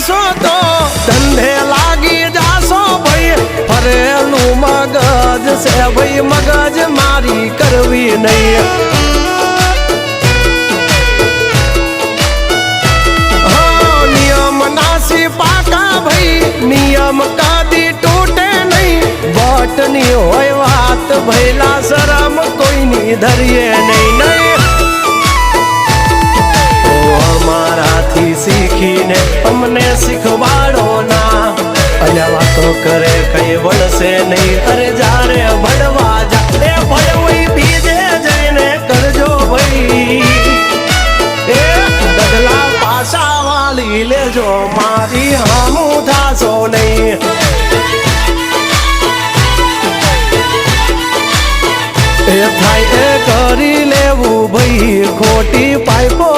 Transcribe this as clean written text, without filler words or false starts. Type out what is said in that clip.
જાશો તો ધંધે લાગી જાશો ભાઈ ફરેલું મગજ છે ભાઈ મગજ મારી કરવી નહીં નિયમ નાસી પાકા ભાઈ નિયમ કદી તૂટે નહીં બટની હોય વાત ભૈલા શરમ કોઈની ધરીએ નહીં નહીં અમારાથી શીખીને અમને શીખવાડો ના અલ્યા વાતો કરે કઈ વળશે નહીં અરે જારે ભણવા જા એ ભણવી બીજે જઈને કરજો ભાઈ એ ડગલા પાછા વાળી લેજો મારી હામું થાશો નહીં એ થાય એ કરી લેવું ભાઈ ખોટી પાઇપો